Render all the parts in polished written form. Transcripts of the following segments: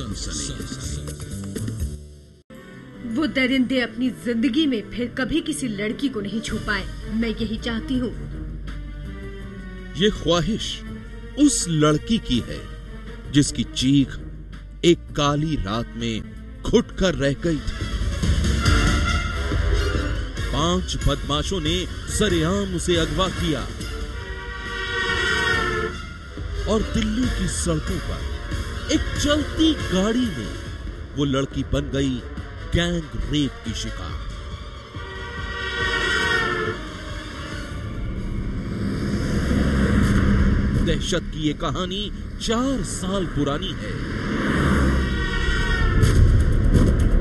सनसनी। वो दरिंदे अपनी जिंदगी में फिर कभी किसी लड़की को नहीं छू पाए। मैं यही चाहती हूँ। ये ख्वाहिश उस लड़की की है जिसकी चीख एक काली रात में घुट कर रह गई थी। 5 बदमाशों ने सरेआम उसे अगवा किया और दिल्ली की सड़कों पर एक चलती गाड़ी में वो लड़की बन गई गैंग रेप की शिकार। दहशत की ये कहानी 4 साल पुरानी है,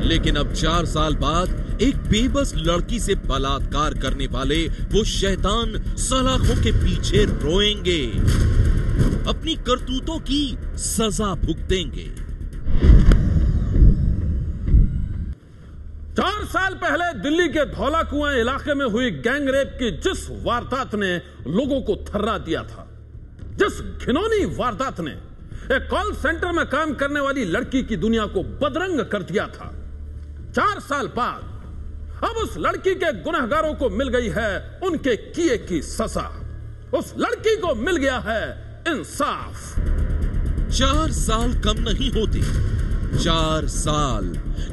लेकिन अब 4 साल बाद एक बेबस लड़की से बलात्कार करने वाले वो शैतान सलाखों के पीछे रोएंगे, अपनी करतूतों की सजा भुगतेंगे। 4 साल पहले दिल्ली के धौला कुआं इलाके में हुई गैंग रेप की जिस वारदात ने लोगों को थर्रा दिया था, जिस घिनौनी वारदात ने एक कॉल सेंटर में काम करने वाली लड़की की दुनिया को बदरंग कर दिया था, 4 साल बाद अब उस लड़की के गुनहगारों को मिल गई है उनके किए की सजा। उस लड़की को मिल गया है इंसाफ। 4 साल कम नहीं होते, 4 साल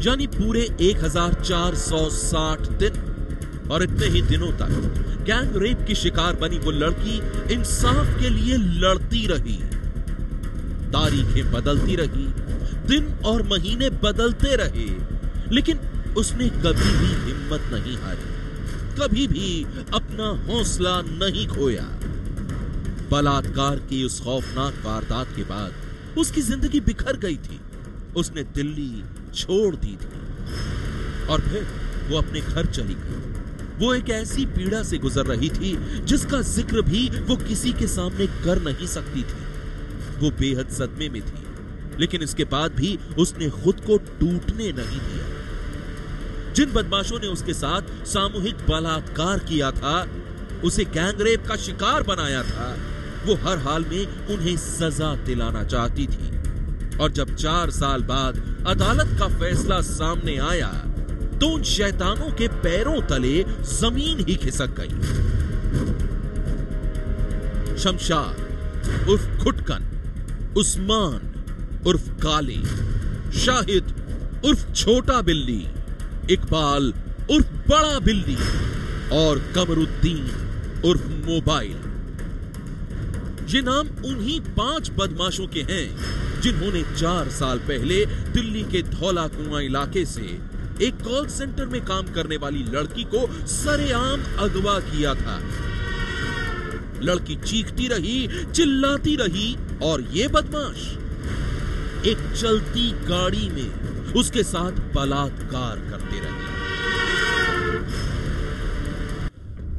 यानी पूरे 1460 दिन। और इतने ही दिनों तक गैंग रेप की शिकार बनी वो लड़की इंसाफ के लिए लड़ती रही। तारीखें बदलती रही, दिन और महीने बदलते रहे, लेकिन उसने कभी भी हिम्मत नहीं हारी, कभी भी अपना हौसला नहीं खोया। बलात्कार की उस खौफनाक वारदात के बाद उसकी जिंदगी बिखर गई थी। उसने दिल्ली छोड़ दी थी और फिर वो अपने घर चली गई। वो एक ऐसी पीड़ा से गुजर रही थी जिसका जिक्र भी वो किसी के सामने कर नहीं सकती थी। वो बेहद सदमे में थी, लेकिन इसके बाद भी उसने खुद को टूटने नहीं दिया। जिन बदमाशों ने उसके साथ सामूहिक बलात्कार किया था, उसे गैंग रेप का शिकार बनाया था, वो हर हाल में उन्हें सजा दिलाना चाहती थी। और जब 4 साल बाद अदालत का फैसला सामने आया तो उन शैतानों के पैरों तले जमीन ही खिसक गई। शमशाद उर्फ खुटकन, उस्मान उर्फ काले, शाहिद उर्फ छोटा बिल्ली, इकबाल उर्फ बड़ा बिल्ली और कमरुद्दीन उर्फ मोबाइल। ये नाम उन्हीं 5 बदमाशों के हैं जिन्होंने 4 साल पहले दिल्ली के धौला कुआं इलाके से एक कॉल सेंटर में काम करने वाली लड़की को सरेआम अगवा किया था। लड़की चीखती रही, चिल्लाती रही और ये बदमाश एक चलती गाड़ी में उसके साथ बलात्कार करते रहे।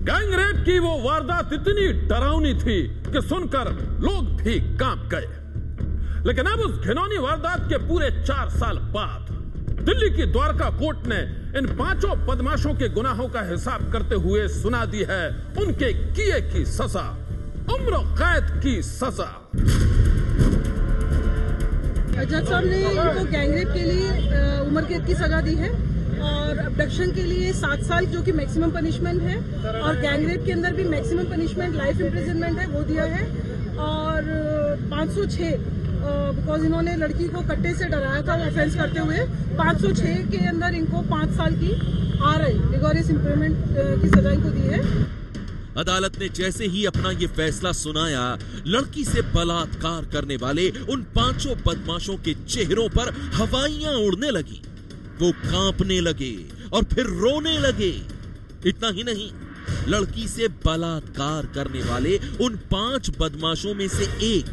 गैंग रेप की वो वारदात इतनी डरावनी थी कि सुनकर लोग भी कांप गए। लेकिन अब उस घिनौनी वारदात के पूरे 4 साल बाद दिल्ली की द्वारका कोर्ट ने इन 5 बदमाशों के गुनाहों का हिसाब करते हुए सुना दी है उनके किए की सजा, उम्र कैद की सजा। जज साहब ने इनको गैंग रेप के लिए उम्र कैद की सजा दी है और अबडक्शन के लिए 7 साल जो कि मैक्सिमम पनिशमेंट है, और गैंग रेप के अंदर भी मैक्सिमम पनिशमेंट लाइफ इम्प्रिजनमेंट है वो दिया है। और 506 बिकॉज इन्होंने लड़की को कट्टे से डराया था वो ऑफेंस करते हुए, 506 के अंदर इनको 5 साल की रिगोरियस इम्प्रूवमेंट की सजा इनको दी है। अदालत ने जैसे ही अपना ये फैसला सुनाया, लड़की से बलात्कार करने वाले उन 5 बदमाशों के चेहरों पर हवाइयां उड़ने लगी। वो कांपने लगे और फिर रोने लगे। इतना ही नहीं, लड़की से बलात्कार करने वाले उन 5 बदमाशों में से एक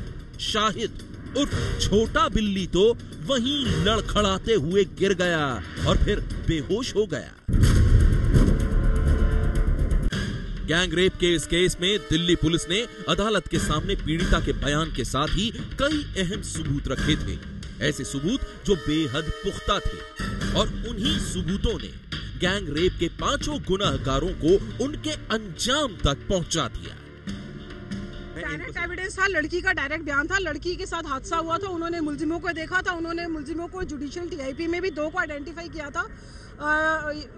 शाहिद उर्फ छोटा बिल्ली तो वहीं लड़खड़ाते हुए गिर गया और फिर बेहोश हो गया। गैंग रेप के इस केस में दिल्ली पुलिस ने अदालत के सामने पीड़िता के बयान के साथ ही कई अहम सबूत रखे थे, ऐसे सबूत जो बेहद पुख्ता थे। और उन्हीं सबूतों ने गैंग रेप के 5 गुनहगारों को उनके अंजाम तक पहुंचा दिया। डायरेक्ट एविडेंस था, लड़की का डायरेक्ट बयान था, लड़की के साथ हादसा हुआ था, उन्होंने मुलजिमों को देखा था, उन्होंने मुलजिमों को जुडिशियल टीआईपी में भी 2 को आइडेंटिफाई किया था,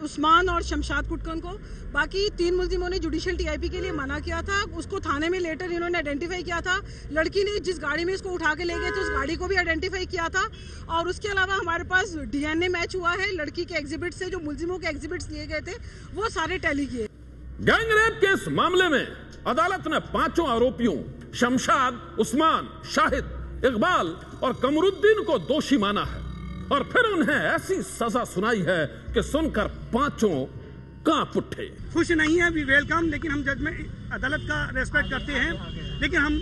उस्मान और शमशाद कुटकन को। बाकी 3 मुलजिमों ने जुडिशियल टीआईपी के लिए मना किया था, उसको थाने में लेटर इन्होंने आइडेंटिफाई किया था। लड़की ने जिस गाड़ी में इसको उठा के ले गए थे उस गाड़ी को भी आइडेंटिफाई किया था, और उसके अलावा हमारे पास डीएनए मैच हुआ है। लड़की के एग्जिबिट से जो मुलजिमों के एग्जिबिट्स लिए गए थे वो सारे टैली किए। गैंग रेप के इस मामले में अदालत ने 5 आरोपियों शमशाद, उस्मान, शाहिद, इकबाल और कमरुद्दीन को दोषी माना है और फिर उन्हें ऐसी सजा सुनाई है कि सुनकर 5 कांप उठे। खुश नहीं है, वी वेलकम, लेकिन हम जजमेंट अदालत का रेस्पेक्ट करते हैं, लेकिन हम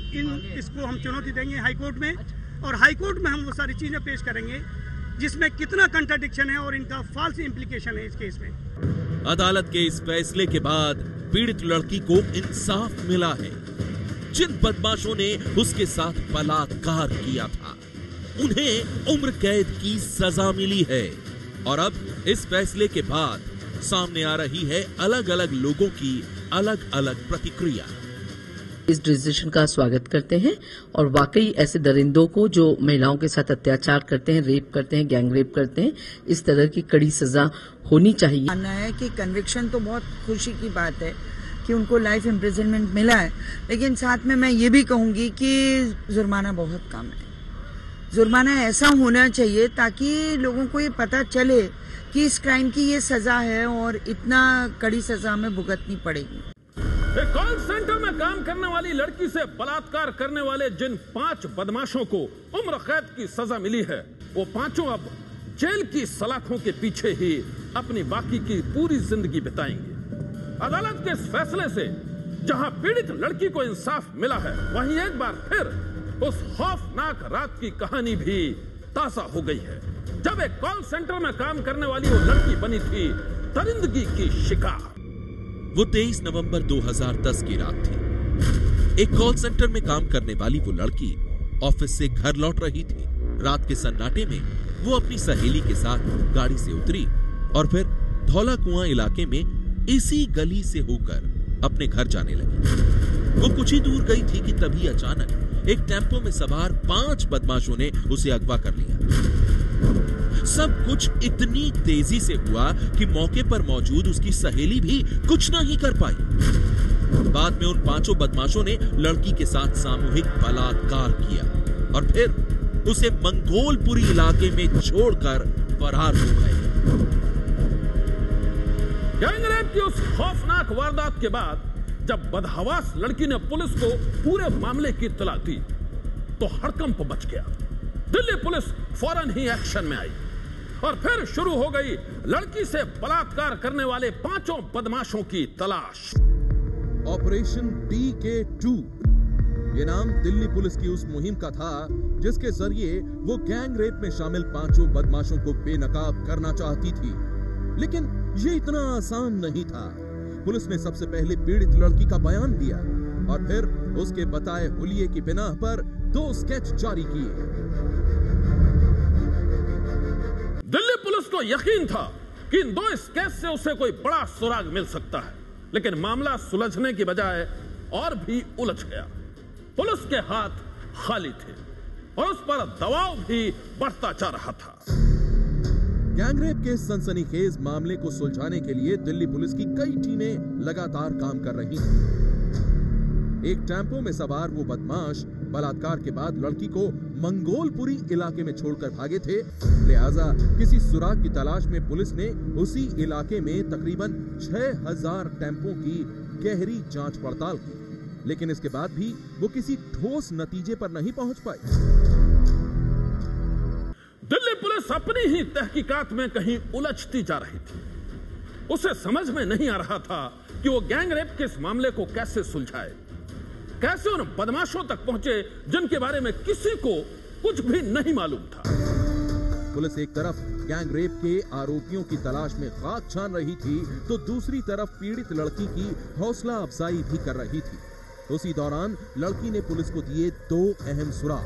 इसको हम चुनौती देंगे हाईकोर्ट में, और हाईकोर्ट में हम वो सारी चीजें पेश करेंगे जिसमें कितना कंट्राडिक्शन है और इनका फॉल्स इम्प्लीकेशन है इस केस में। अदालत के इस फैसले के बाद पीड़ित लड़की को इंसाफ मिला है। जिन बदमाशों ने उसके साथ बलात्कार किया था उन्हें उम्र कैद की सजा मिली है, और अब इस फैसले के बाद सामने आ रही है अलग अलग लोगों की अलग अलग प्रतिक्रिया। इस डिसीजन का स्वागत करते हैं और वाकई ऐसे दरिंदों को जो महिलाओं के साथ अत्याचार करते हैं, रेप करते हैं, गैंग रेप करते हैं, इस तरह की कड़ी सजा होनी चाहिए। मानना है कि कन्विक्शन तो बहुत खुशी की बात है कि उनको लाइफ इम्प्रिजनमेंट मिला है, लेकिन साथ में मैं ये भी कहूंगी कि जुर्माना बहुत कम है। जुर्माना ऐसा होना चाहिए ताकि लोगों को ये पता चले कि इस क्राइम की ये सजा है और इतना कड़ी सजा हमें भुगतनी पड़ेगी। एक कॉल सेंटर में काम करने वाली लड़की से बलात्कार करने वाले जिन 5 बदमाशों को उम्र कैद की सजा मिली है, वो 5 अब जेल की सलाखों के पीछे ही अपनी बाकी की पूरी जिंदगी बिताएंगे। अदालत के इस फैसले से जहां पीड़ित लड़की को इंसाफ मिला है, वहीं एक बार फिर उस खौफनाक रात की कहानी भी ताजा हो गई है, जब एक कॉल सेंटर में काम करने वाली वो लड़की बनी थी दरिंदगी की शिकार। वो 23 नवंबर 2010 की रात थी। एक कॉल सेंटर में काम करने वाली वो लड़की ऑफिस से घर लौट रही थी। रात के सन्नाटे में वो अपनी सहेली के साथ गाड़ी से उतरी और फिर धौला कुआं इलाके में इसी गली से होकर अपने घर जाने लगी। वो कुछ ही दूर गई थी कि तभी अचानक एक टेम्पो में सवार 5 बदमाशों ने उसे अगवा कर लिया। सब कुछ इतनी तेजी से हुआ कि मौके पर मौजूद उसकी सहेली भी कुछ नहीं कर पाई। बाद में उन 5 बदमाशों ने लड़की के साथ सामूहिक बलात्कार किया और फिर उसे मंगोलपुरी इलाके में छोड़कर फरार हो गए। गैंग रेप की उस खौफनाक वारदात के बाद जब बदहवास लड़की ने पुलिस को पूरे मामले की इत्तला दी तो हड़कंप मच गया। दिल्ली पुलिस फौरन ही एक्शन में आई और फिर शुरू हो गई लड़की से बलात्कार करने वाले 5 बदमाशों की तलाश। ऑपरेशन DK2 ये नाम दिल्ली पुलिस की उस मुहिम का था जिसके जरिए वो गैंग रेप में शामिल 5 बदमाशों को बेनकाब करना चाहती थी। लेकिन ये इतना आसान नहीं था। पुलिस ने सबसे पहले पीड़ित लड़की का बयान लिया और फिर उसके बताए हुलिये की बिना पर 2 स्केच जारी किए। दिल्ली पुलिस को यकीन था कि इन 2 स्केच से उसे कोई बड़ा सुराग मिल सकता है, लेकिन मामला सुलझने की बजाय और भी उलझ गया। पुलिस के हाथ खाली थे और उस पर दबाव भी बढ़ता जा रहा था। गैंगरेप के सनसनीखेज मामले को सुलझाने के लिए दिल्ली पुलिस की कई टीमें लगातार काम कर रही थीं। एक टेम्पो में सवार वो बदमाश बलात्कार के बाद लड़की को मंगोलपुरी इलाके में छोड़कर भागे थे। लिहाजा किसी सुराग की तलाश में पुलिस ने उसी इलाके में तकरीबन 6000 टेम्पो की गहरी जांच पड़ताल की, लेकिन इसके बाद भी वो किसी ठोस नतीजे पर नहीं पहुंच पाई। दिल्ली पुलिस अपनी ही तहकीकात में कहीं उलझती जा रही थी। उसे समझ में नहीं आ रहा था कि वो गैंग रेप के इस मामले को कैसे सुलझाए, कैसे उन बदमाशों तक पहुंचे जिनके बारे में किसी को कुछ भी नहीं मालूम था। पुलिस एक तरफ गैंग रेप के आरोपियों की तलाश में खाक छान रही थी तो दूसरी तरफ पीड़ित लड़की की हौसला अफजाई भी कर रही थी। उसी दौरान लड़की ने पुलिस को दिए 2 अहम सुराग।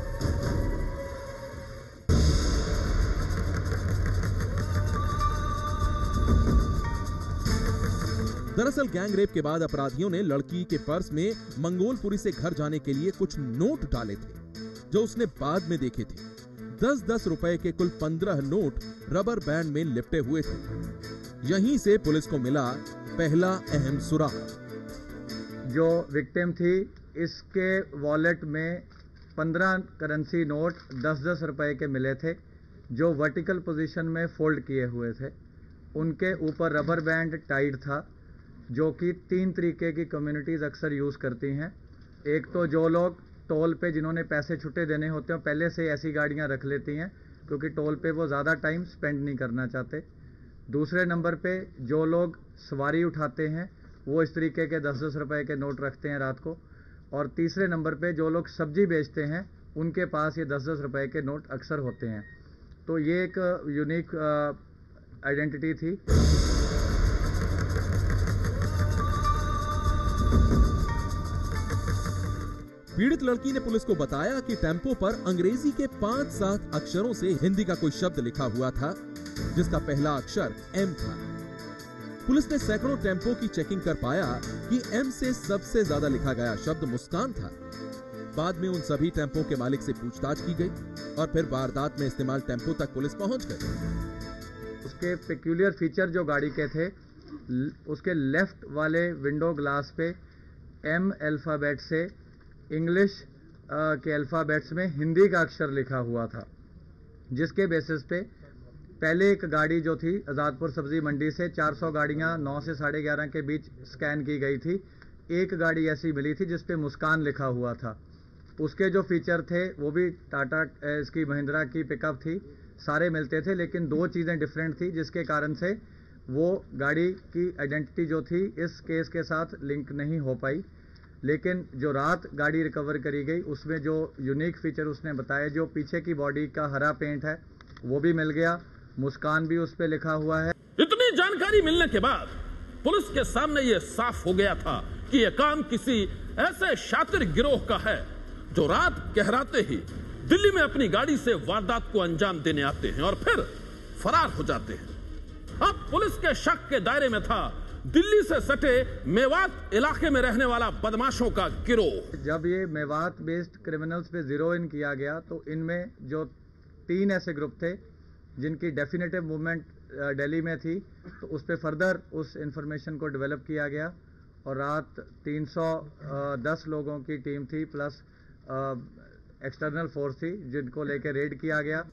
दरअसल गैंग रेप के बाद अपराधियों ने लड़की के पर्स में मंगोलपुरी से घर जाने के लिए कुछ नोट डाले थे, जो उसने बाद में देखे थे। 10-10 रुपए के कुल 15 नोट रबर बैंड में लिपटे हुए थे। यहीं से पुलिस को मिला पहला अहम सुराग। जो विक्टिम थी, इसके वॉलेट में 15 करेंसी नोट 10-10 रुपए के मिले थे, जो वर्टिकल पोजीशन में फोल्ड किए हुए थे। उनके ऊपर रबर बैंड टाइट था, जो कि 3 तरीके की कम्युनिटीज अक्सर यूज करती हैं। एक तो जो लोग टोल पे जिन्होंने पैसे छुट्टे देने होते हैं, पहले से ऐसी गाड़ियां रख लेती हैं क्योंकि टोल पे वो ज़्यादा टाइम स्पेंड नहीं करना चाहते। दूसरे नंबर पे जो लोग सवारी उठाते हैं, वो इस तरीके के 10-10 रुपए के नोट रखते हैं रात को। और तीसरे नंबर पे जो लोग सब्जी बेचते हैं, उनके पास ये 10-10 रुपए के नोट अक्सर होते हैं। तो ये एक यूनिक आइडेंटिटी थी। पीड़ित लड़की ने पुलिस को बताया कि टेम्पो पर अंग्रेजी के 5-7 अक्षरों से हिंदी का कोई शब्द लिखा हुआ था, जिसका पहला अक्षर एम था। पुलिस ने सैकड़ों टेम्पो की चेकिंग कर पाया कि एम से सबसे ज्यादा लिखा गया शब्द मुस्कान था। बाद में उन सभी टेम्पो के मालिक से पूछताछ की गई और फिर वारदात में इस्तेमाल टेम्पो तक पुलिस पहुंच गई। उसके पेक्यूलियर फीचर जो गाड़ी के थे, उसके लेफ्ट वाले विंडो ग्लास पे एम अल्फाबेट से इंग्लिश के अल्फाबेट्स में हिंदी का अक्षर लिखा हुआ था, जिसके बेसिस पे पहले एक गाड़ी जो थी आज़ादपुर सब्जी मंडी से 400 गाड़ियां 9 से 11:30 के बीच स्कैन की गई थी। एक गाड़ी ऐसी मिली थी जिसपे मुस्कान लिखा हुआ था। उसके जो फीचर थे वो भी टाटा इसकी महिंद्रा की पिकअप थी, सारे मिलते थे, लेकिन 2 चीज़ें डिफरेंट थी, जिसके कारण से वो गाड़ी की आइडेंटिटी जो थी इस केस के साथ लिंक नहीं हो पाई। लेकिन जो रात गाड़ी रिकवर करी गई, उसमें जो यूनिक फीचर उसने बताया, जो पीछे की बॉडी का हरा पेंट है वो भी मिल गया, मुस्कान भी उस पे लिखा हुआ है। इतनी जानकारी मिलने के बाद पुलिस के सामने ये साफ हो गया था कि यह काम किसी ऐसे शातिर गिरोह का है जो रात कहराते ही दिल्ली में अपनी गाड़ी से वारदात को अंजाम देने आते हैं और फिर फरार हो जाते हैं। अब पुलिस के शक के दायरे में था दिल्ली से सटे मेवात इलाके में रहने वाला बदमाशों का गिरोह। जब ये मेवात बेस्ड क्रिमिनल्स पे जीरो इन किया गया, तो इनमें जो 3 ऐसे ग्रुप थे जिनकी डेफिनेटिव मूवमेंट दिल्ली में थी, तो उस पे फर्दर उस इंफॉर्मेशन को डेवलप किया गया और रात 310 लोगों की टीम थी, प्लस एक्सटर्नल फोर्स थी, जिनको लेकर रेड किया गया।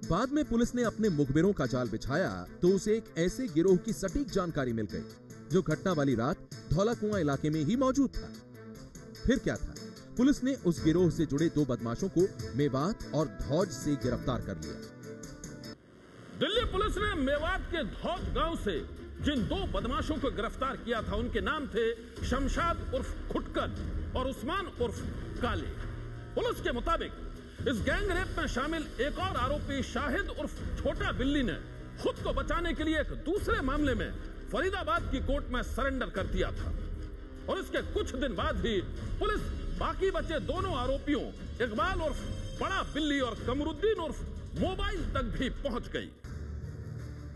बाद में पुलिस ने अपने मुखबिरों का जाल बिछाया तो उसे एक ऐसे गिरोह की सटीक जानकारी मिल गई जो घटना वाली रात धौला कुआं इलाके में ही मौजूद था। फिर क्या था, पुलिस ने उस गिरोह से जुड़े 2 बदमाशों को मेवात और धौज से गिरफ्तार कर लिया। दिल्ली पुलिस ने मेवात के धौज गांव से जिन 2 बदमाशों को गिरफ्तार किया था, उनके नाम थे शमशाद उर्फ खुटकन और उस्मान उर्फ काले। पुलिस के मुताबिक इस गैंग रेप में शामिल एक और आरोपी शाहिद उर्फ छोटा बिल्ली ने खुद को बचाने के लिए एक दूसरे मामले में फरीदाबाद की कोर्ट में सरेंडर कर दिया था और इसके कुछ दिन बाद ही पुलिस बाकी बचे दोनों आरोपियों इकबाल उर्फ बड़ा बिल्ली और कमरुद्दीन उर्फ मोबाइल तक भी पहुंच गई।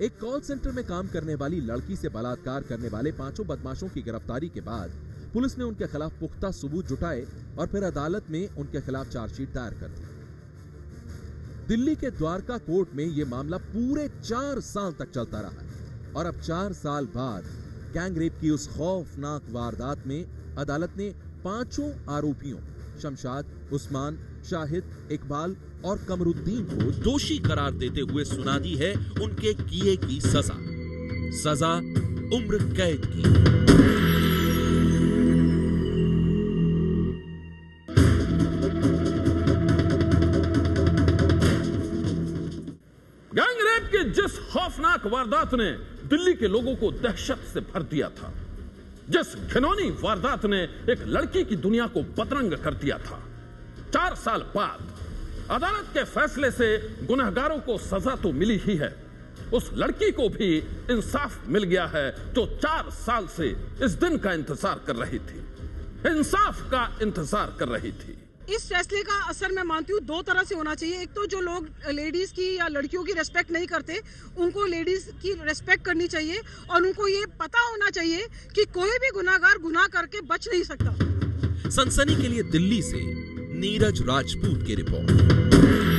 एक कॉल सेंटर में काम करने वाली लड़की से बलात्कार करने वाले 5 बदमाशों की गिरफ्तारी के बाद पुलिस ने उनके खिलाफ पुख्ता सबूत जुटाए और फिर अदालत में उनके खिलाफ चार्जशीट दायर कर दी। दिल्ली के द्वारका कोर्ट में यह मामला पूरे 4 साल तक चलता रहा और अब 4 साल बाद गैंग रेप की उस खौफनाक वारदात में अदालत ने 5 आरोपियों शमशाद, उस्मान, शाहिद, इकबाल और कमरुद्दीन को दोषी करार देते हुए सुना दी है उनके किए की सजा। सजा उम्र कैद की। गैंग रेप की जिस खौफनाक वारदात ने दिल्ली के लोगों को दहशत से भर दिया था, जिस घिनौनी वारदात ने एक लड़की की दुनिया को बदरंग कर दिया था, 4 साल बाद अदालत के फैसले से गुनहगारों को सजा तो मिली ही है, उस लड़की को भी इंसाफ मिल गया है जो 4 साल से इस दिन का इंतजार कर रही थी, इंसाफ का इंतजार कर रही थी। इस फैसले का असर मैं मानती हूँ दो तरह से होना चाहिए। एक तो जो लोग लेडीज की या लड़कियों की रेस्पेक्ट नहीं करते, उनको लेडीज की रेस्पेक्ट करनी चाहिए और उनको ये पता होना चाहिए कि कोई भी गुनाहगार गुनाह करके बच नहीं सकता। सनसनी के लिए दिल्ली से नीरज राजपूत की रिपोर्ट।